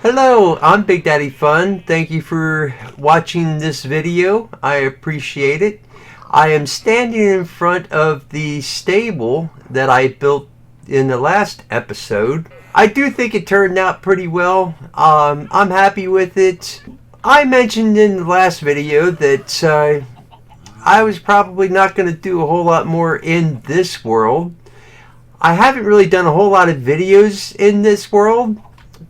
Hello, I'm Big Daddy Fun. Thank you for watching this video. I appreciate it. I am standing in front of the stable that I built in the last episode. I do think it turned out pretty well. I'm happy with it. I mentioned in the last video that I was probably not going to do a whole lot more in this world. I haven't really done a whole lot of videos in this world.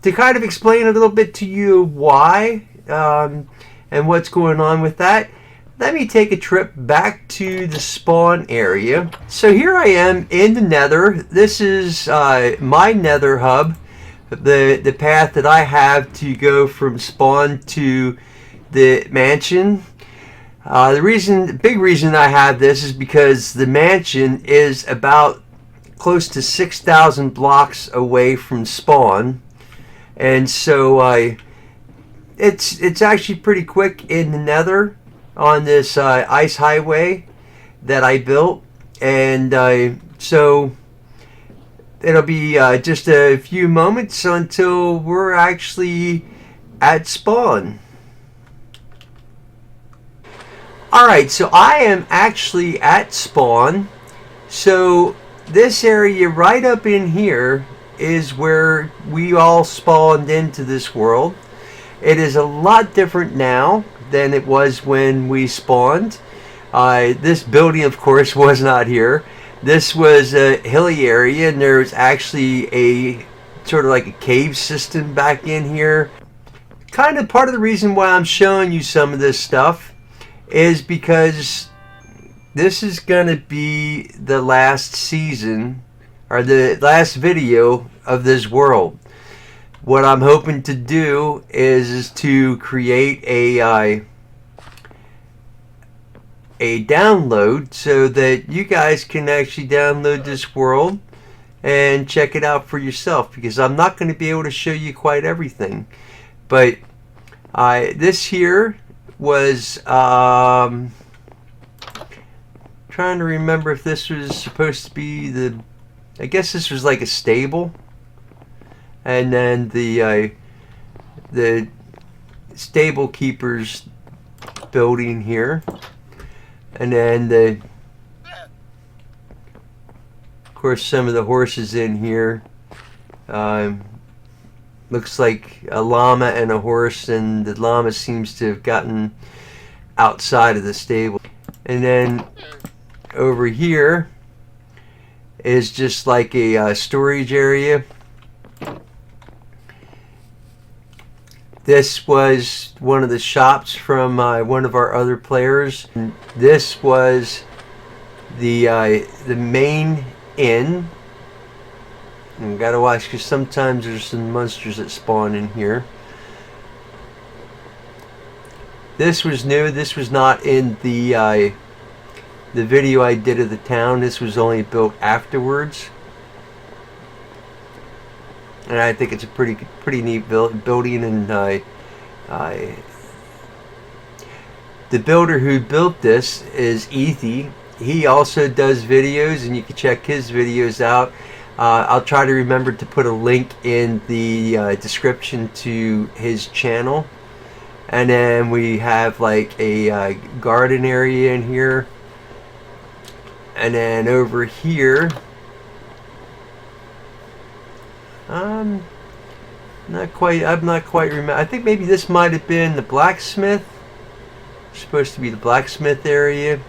To kind of explain a little bit to you why and what's going on with that, let me take a trip back to the spawn area. So here I am in the nether. This is my nether hub, the path that I have to go from spawn to the mansion. The big reason I have this is because the mansion is about close to 6,000 blocks away from spawn. And so it's actually pretty quick in the nether on this ice highway that I built. And so it'll be just a few moments until we're actually at spawn. Alright, so I am actually at spawn. So this area right up in here is where we all spawned into this world. It is a lot different now than it was when we spawned. This building, of course, was not here. This was a hilly area, and there was actually a sort of like a cave system back in here. Kind of part of the reason why I'm showing you some of this stuff is because this is going to be the last season, or the last video of this world. What I'm hoping to do is to create a download so that you guys can actually download this world and check it out for yourself, because I'm not going to be able to show you quite everything. But this here was trying to remember if this was supposed to be I guess this was like a stable, and then the stable keeper's building here, and then of course some of the horses in here. Looks like a llama and a horse, and the llama seems to have gotten outside of the stable. And then over here is just like a storage area. This was one of the shops from one of our other players. This was the main inn. And gotta watch, because sometimes there's some monsters that spawn in here. This was new. This was not in the video I did of the town. This was only built afterwards, and I think it's a pretty neat building. And the builder who built this is Ethy. He also does videos, and you can check his videos out. I'll try to remember to put a link in the description to his channel. And then we have like a garden area in here. And then over here, I'm not quite remember. I think maybe this might have been the blacksmith. It's supposed to be the blacksmith area.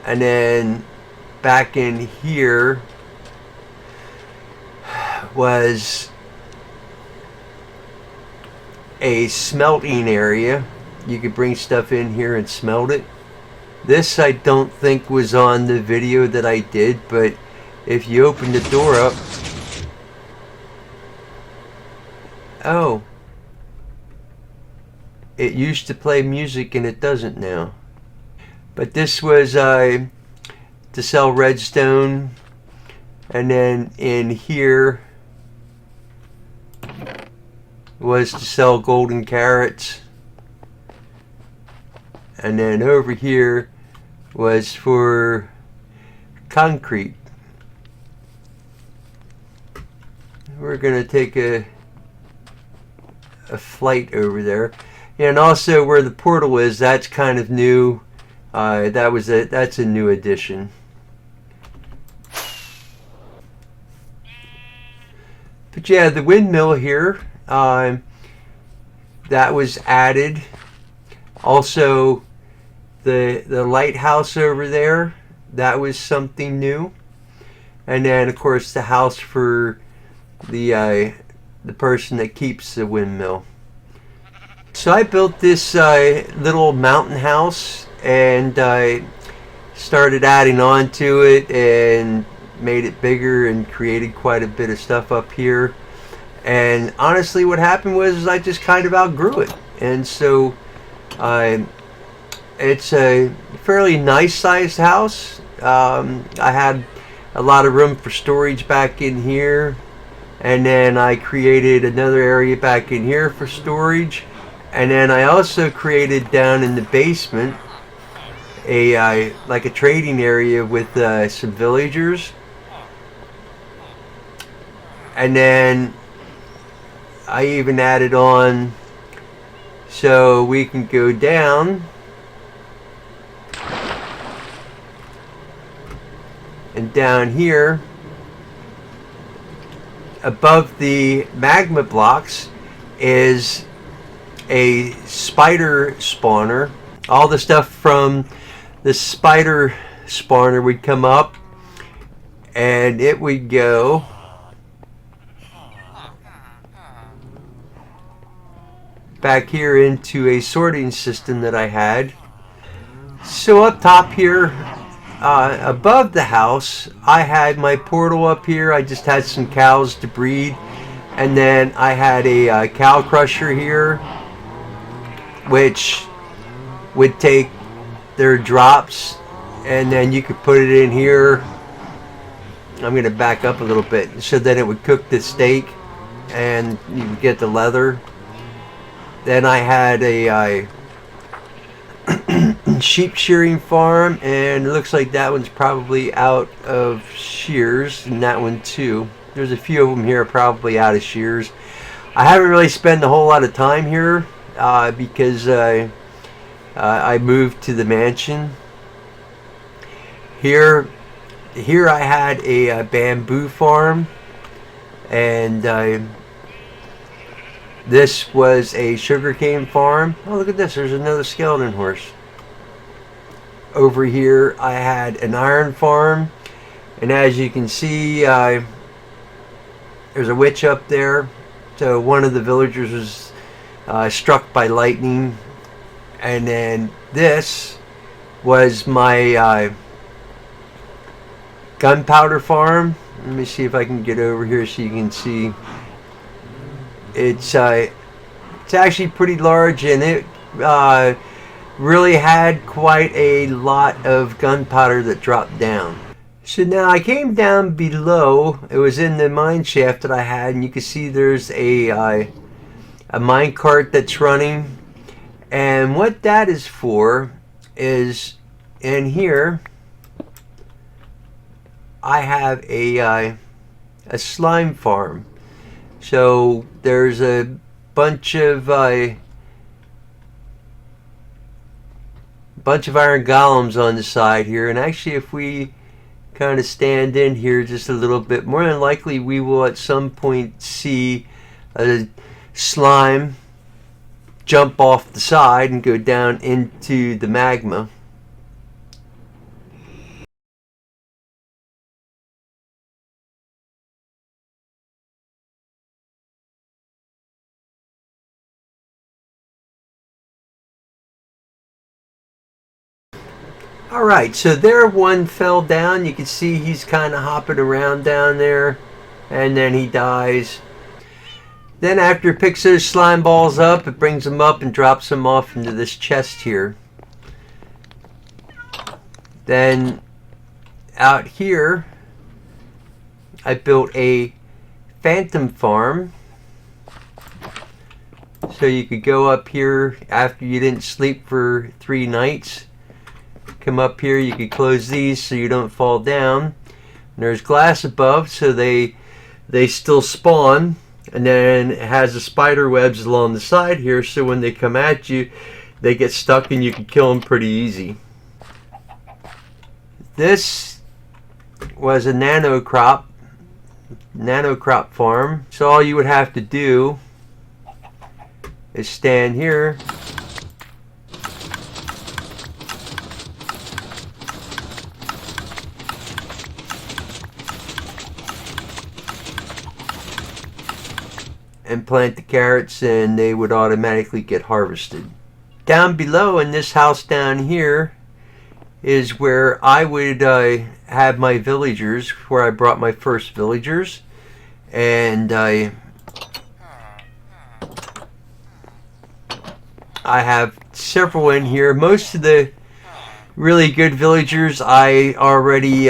And then back in here was a smelting area. You could bring stuff in here and smelt it. This I don't think was on the video that I did, but if you open the door up, oh, it used to play music and it doesn't now. But this was to sell redstone, and then in here was to sell golden carrots, and then over here was for concrete. We're gonna take a a flight over there. And also where the portal is, that's kind of new. That's a new addition. But yeah, the windmill here, that was added. Also, the lighthouse over there, that was something new. And then, of course, the house for the person that keeps the windmill. So I built this little mountain house, and I started adding on to it and made it bigger and created quite a bit of stuff up here. And honestly, what happened was I just kind of outgrew it. And so it's a fairly nice sized house. I had a lot of room for storage back in here, and then I created another area back in here for storage, and then I also created down in the basement like a trading area with some villagers. And then I even added on so we can go down and down here above the magma blocks is a spider spawner. All the stuff from the spider spawner would come up, and it would go back here into a sorting system that I had. So up top here, above the house, I had my portal up here. I just had some cows to breed, and then I had a cow crusher here, which would take their drops, and then you could put it in here. I'm going to back up a little bit so that it would cook the steak and you would get the leather. Then I had a sheep shearing farm, and it looks like that one's probably out of shears, and that one too. There's a few of them here probably out of shears. I haven't really spent a whole lot of time here because I moved to the mansion. Here I had a bamboo farm, and this was a sugarcane farm. Oh, look at this. There's another skeleton horse. Over here I had an iron farm, and as you can see, there's a witch up there. So one of the villagers was struck by lightning. And then this was my gunpowder farm. Let me see if I can get over here so you can see. It's actually pretty large, and it really had quite a lot of gunpowder that dropped down. So now I came down below. It was in the mine shaft that I had, and you can see there's a mine cart that's running. And what that is for is, in here I have a slime farm. So there's a bunch of iron golems on the side here, and actually if we kind of stand in here just a little bit, more than likely we will at some point see a slime jump off the side and go down into the magma. Alright, so there one fell down. You can see he's kind of hopping around down there, and then he dies. Then after it picks those slime balls up, it brings them up and drops them off into this chest here. Then out here I built a phantom farm, so you could go up here after you didn't sleep for 3 nights. Come up here, you could close these so you don't fall down. And there's glass above, so they still spawn. And then it has the spider webs along the side here, so when they come at you, they get stuck and you can kill them pretty easy. This was a nano crop farm. So all you would have to do is stand here and plant the carrots, and they would automatically get harvested. Down below in this house down here is where I would have my villagers, where I brought my first villagers. And I have several in here. Most of the really good villagers I already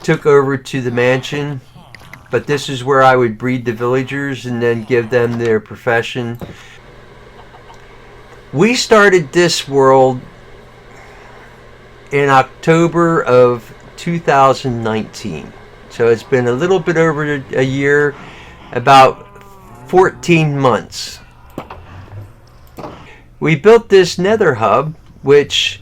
took over to the mansion. But this is where I would breed the villagers and then give them their profession. We started this world in October of 2019. So it's been a little bit over a year, about 14 months. We built this nether hub, which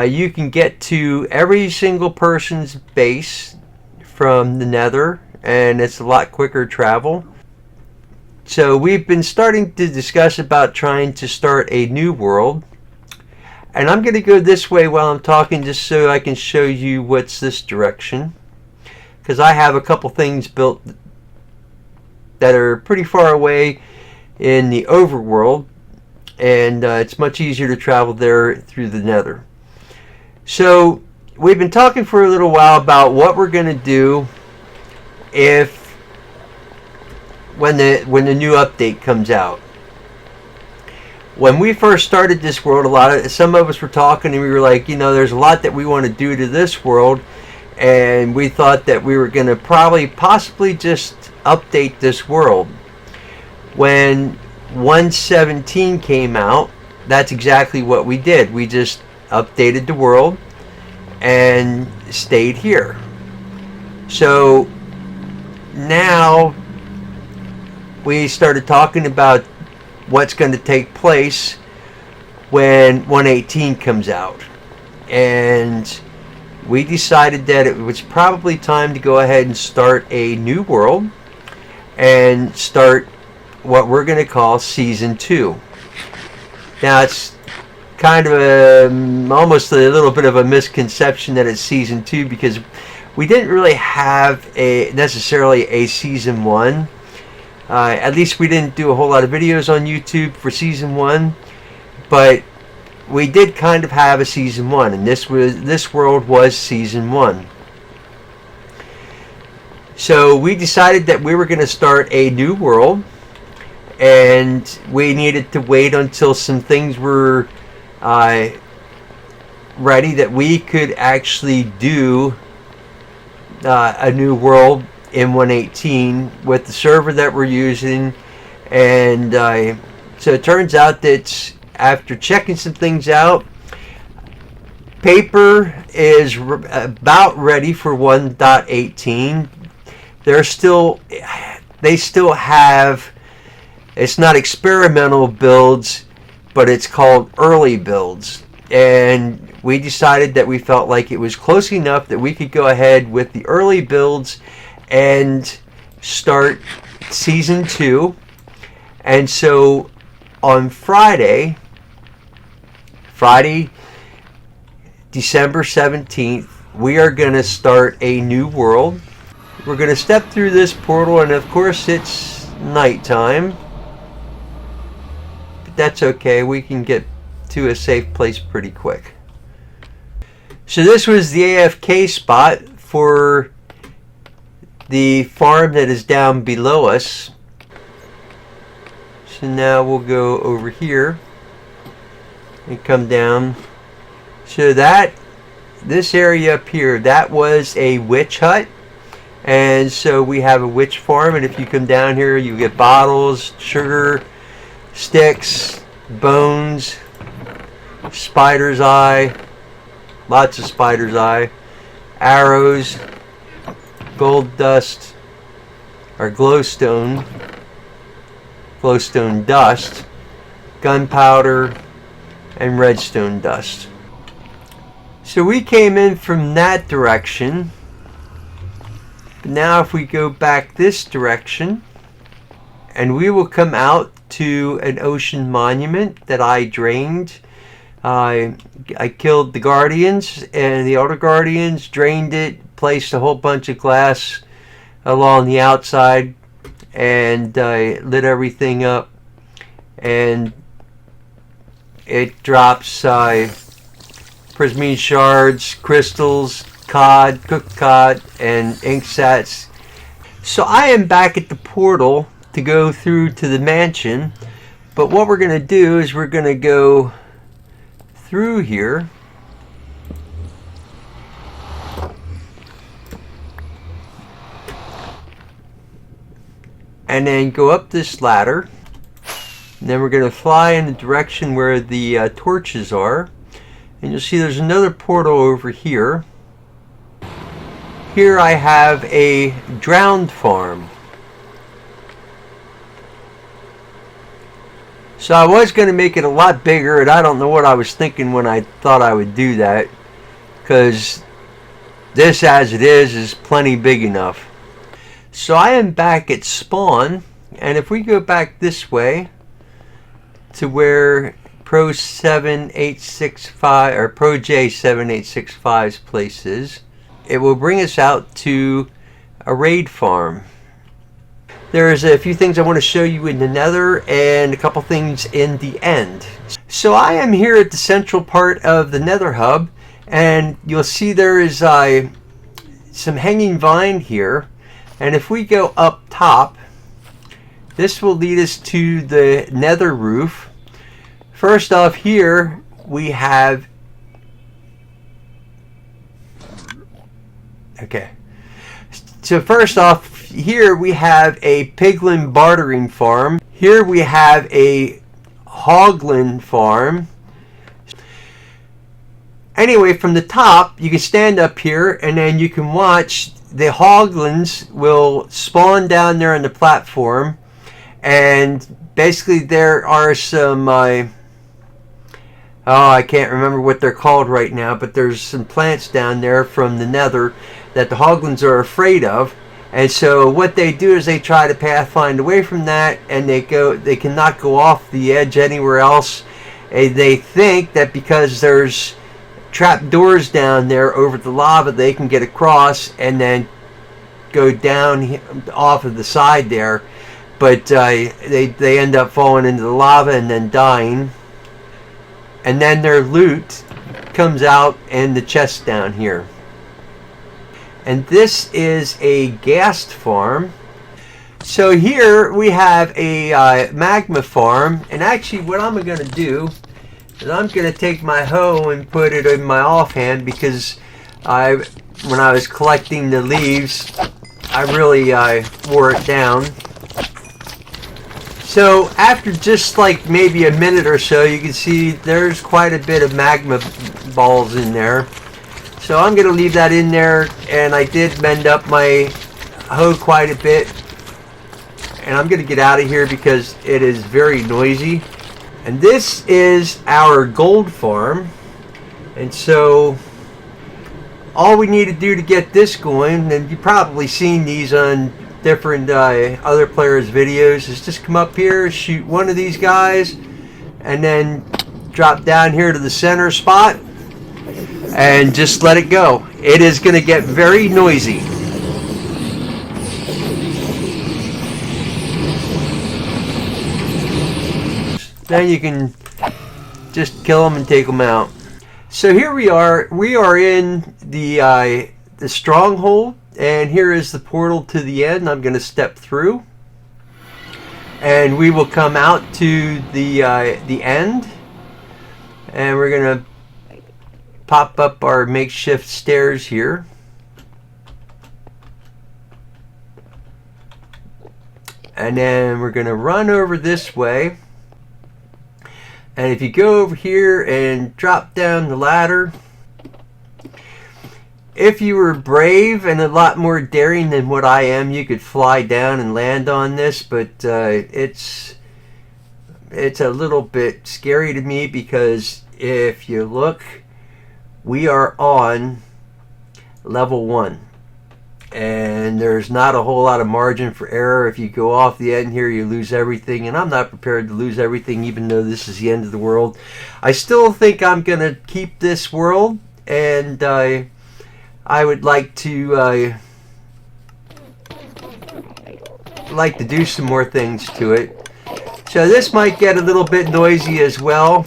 you can get to every single person's base from the nether, and it's a lot quicker travel. So we've been starting to discuss about trying to start a new world. And I'm going to go this way while I'm talking, just so I can show you what's this direction. Because I have a couple things built that are pretty far away in the overworld. And it's much easier to travel there through the nether. So we've been talking for a little while about what we're going to do when the new update comes out. When we first started this world, some of us were talking and we were like, you know, there's a lot that we want to do to this world, and we thought that we were going to possibly just update this world. When 1.17 came out, that's exactly what we did. We just updated the world and stayed here. So now we started talking about what's going to take place when 1.18 comes out, and we decided that it was probably time to go ahead and start a new world and start what we're going to call Season 2. Now it's kind of almost a little bit of a misconception that it's Season 2, because we didn't really have necessarily a Season 1. At least we didn't do a whole lot of videos on YouTube for Season 1. But we did kind of have a Season 1. And this world was Season 1. So we decided that we were going to start a new world. And we needed to wait until some things were ready that we could actually do a new world in 1.18 with the server that we're using. And so it turns out that after checking some things out, paper is about ready for 1.18. They still have, it's not experimental builds, but it's called early builds. And we decided that we felt like it was close enough that we could go ahead with the early builds and start Season 2. And so on Friday, December 17th, we are going to start a new world. We're going to step through this portal, and of course it's nighttime. But that's okay, we can get to a safe place pretty quick. So this was the AFK spot for the farm that is down below us. So now we'll go over here and come down. So this area up here, that was a witch hut. And so we have a witch farm, and if you come down here, you get bottles, sugar, sticks, bones, spider's eye, lots of spider's eye, arrows, gold dust, or glowstone dust, gunpowder, and redstone dust. So we came in from that direction. But now if we go back this direction, and we will come out to an ocean monument that I drained. I killed the guardians and the elder guardians, drained it, placed a whole bunch of glass along the outside, and lit everything up. And it drops prismarine shards, crystals, cod, cooked cod, and ink sats. So I am back at the portal to go through to the mansion, but what we're going to do is we're going to go through here and then go up this ladder, and then we're going to fly in the direction where the torches are, and you'll see there's another portal over here. Here I have a drowned farm. So I was going to make it a lot bigger, and I don't know what I was thinking when I thought I would do that, because this as it is plenty big enough. So I am back at spawn, and if we go back this way to where Pro 7865 or Pro J 7865's place is, it will bring us out to a raid farm. There's a few things I want to show you in the nether and a couple things in the end. So I am here at the central part of the nether hub, and you'll see there is some hanging vine here, and if we go up top, this will lead us to the nether roof. First off, here we have so first off, here we have a piglin bartering farm. Here we have a hoglin farm. Anyway, from the top, you can stand up here and then you can watch the hoglins will spawn down there on the platform. And basically there are some, I can't remember what they're called right now, but there's some plants down there from the nether that the hoglins are afraid of. And so what they do is they try to pathfind away from that, and they cannot go off the edge anywhere else. And they think that because there's trap doors down there over the lava, they can get across and then go down off of the side there. But they end up falling into the lava and then dying. And then their loot comes out in the chest down here. And this is a ghast farm. So here we have a magma farm, and actually what I'm going to do is I'm going to take my hoe and put it in my offhand, because when I was collecting the leaves, I really wore it down. So after just like maybe a minute or so, you can see there's quite a bit of magma balls in there. So I'm going to leave that in there, and I did mend up my hoe quite a bit. And I'm going to get out of here because it is very noisy. And this is our gold farm. And so all we need to do to get this going, and you've probably seen these on different other players' videos, is just come up here, shoot one of these guys, and then drop down here to the center spot and just let it go. It is going to get very noisy. Then you can just kill them and take them out. So here we are. We are in the stronghold, and here is the portal to the end. I'm going to step through, and we will come out to the end, and we're going to pop up our makeshift stairs here. And then we're going to run over this way. And if you go over here and drop down the ladder, if you were brave and a lot more daring than what I am, you could fly down and land on this, but it's a little bit scary to me because if you look, we are on level 1. And there's not a whole lot of margin for error. If you go off the end here, you lose everything. And I'm not prepared to lose everything, even though this is the end of the world. I still think I'm going to keep this world. And I would like to do some more things to it. So this might get a little bit noisy as well.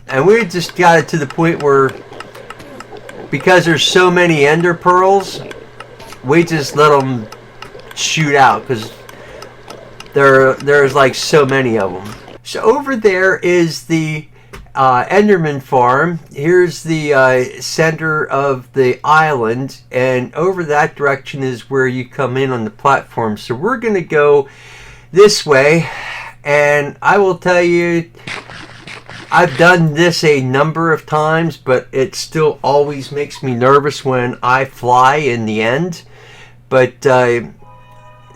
And we just got it to the point where, because there's so many ender pearls, we just let them shoot out because there's like so many of them. So over there is the Enderman Farm. Here's the center of the island, and over that direction is where you come in on the platform. So we're going to go this way, and I will tell you, I've done this a number of times, but it still always makes me nervous when I fly in the end. But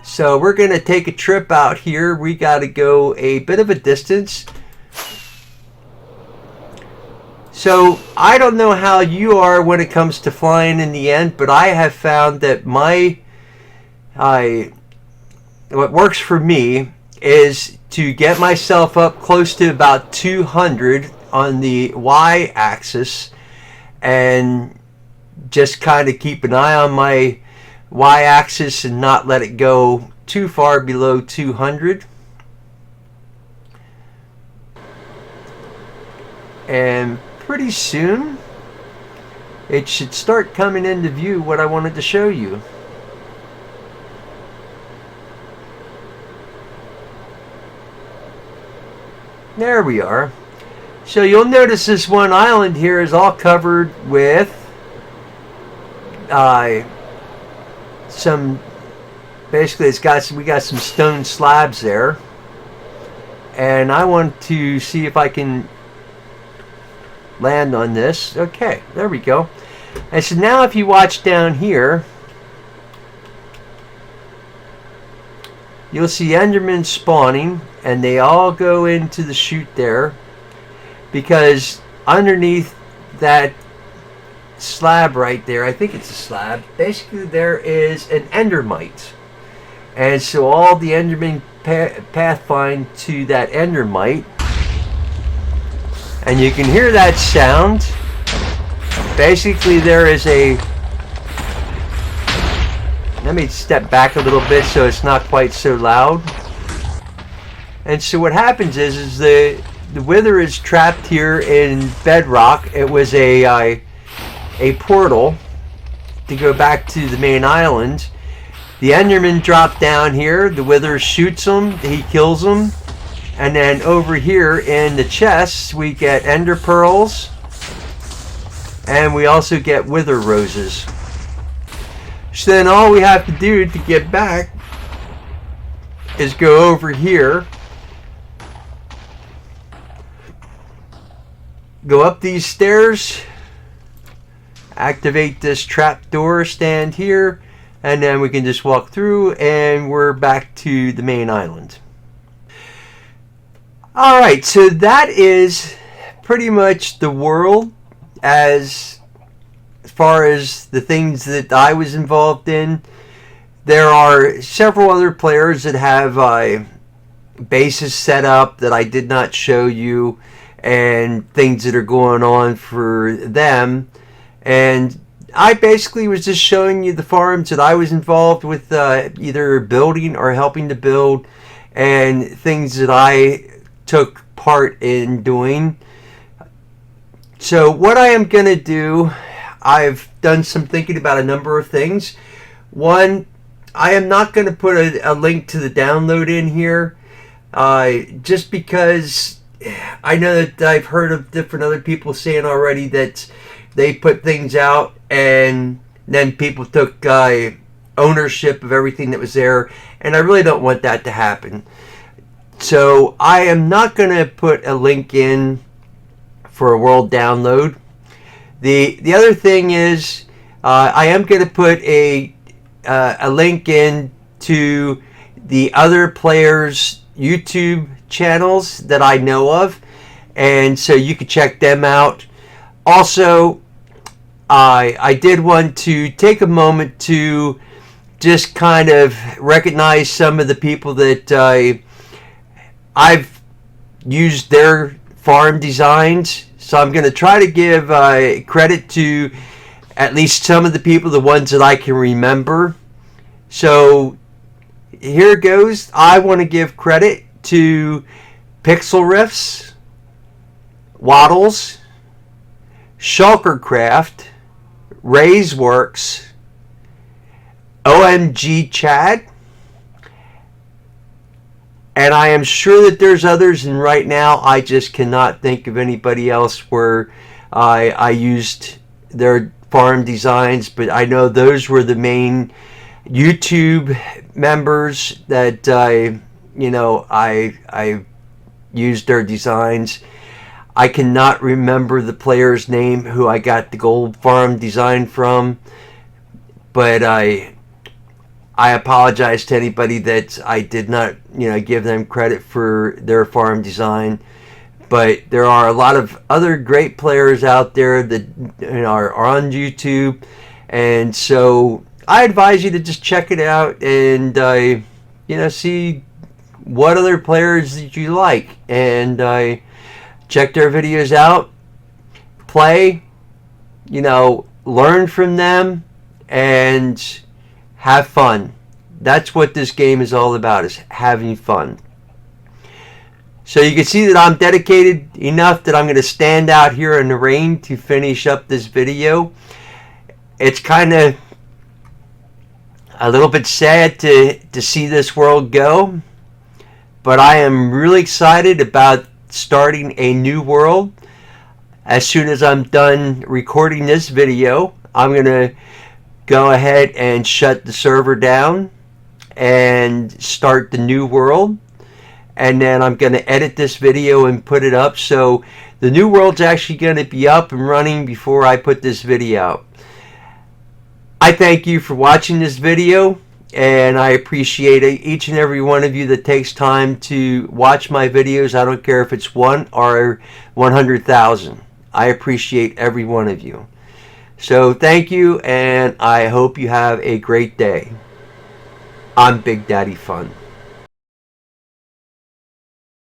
so we're going to take a trip out here. We got to go a bit of a distance. So I don't know how you are when it comes to flying in the end, but I have found that what works for me is to get myself up close to about 200 on the y-axis and just kind of keep an eye on my y-axis and not let it go too far below 200. And pretty soon it should start coming into view what I wanted to show you. There we are. So you'll notice this one island here is all covered with some, basically we got some stone slabs there. And I want to see if I can land on this. Okay, there we go. And so now if you watch down here, you'll see Endermen spawning, and they all go into the chute there, because underneath that slab right there, I think it's a slab, basically there is an endermite. And so all the Endermen pathfind to that endermite, and you can hear that sound. Basically there is a, let me step back a little bit so it's not quite so loud. And so what happens is the wither is trapped here in bedrock. It was a portal to go back to the main island. The Enderman drop down here. The wither shoots him. He kills him. And then over here in the chests we get ender pearls, and we also get wither roses. So then all we have to do to get back is go over here, go up these stairs, activate this trap door, stand here, and then we can just walk through and we're back to the main island. Alright, so that is pretty much the world as far as the things that I was involved in. There are several other players that have bases set up that I did not show you, and things that are going on for them. And I basically was just showing you the farms that I was involved with, either building or helping to build, and things that I took part in doing. So what I am going to do, I've done some thinking about a number of things. One, I am not going to put a link to the download in here, just because I know that I've heard of different other people saying already that they put things out and then people took ownership of everything that was there, and I really don't want that to happen. So I am not going to put a link in for a world download. The other thing is I am going to put a link in to the other players' YouTube channels that I know of, and so you can check them out. Also, I did want to take a moment to just kind of recognize some of the people that I've used their farm designs. So I'm going to try to give credit to at least some of the people, the ones that I can remember. So here goes. I want to give credit to Pixel Riffs, Waddles, Shulkercraft, Ray's Works, OMG Chad, and I am sure that there's others, and right now I just cannot think of anybody else where I used their farm designs, but I know those were the main YouTube members that I used their designs. I cannot remember the player's name who I got the gold farm design from, but I apologize to anybody that I did not, give them credit for their farm design. But there are a lot of other great players out there that are on YouTube, and so I advise you to just check it out and see what other players that you like, and check their videos out, play, learn from them, and have fun. That's what this game is all about, is having fun. So you can see that I'm dedicated enough that I'm going to stand out here in the rain to finish up this video. It's kind of a little bit sad to see this world go, but I am really excited about starting a new world. As soon as I'm done recording this video, I'm going to go ahead and shut the server down and start the new world. And then I'm going to edit this video and put it up. So the new world's actually going to be up and running before I put this video out. I thank you for watching this video, and I appreciate each and every one of you that takes time to watch my videos. I don't care if it's 1 or 100,000. I appreciate every one of you. So thank you, and I hope you have a great day. I'm Big Daddy Fun.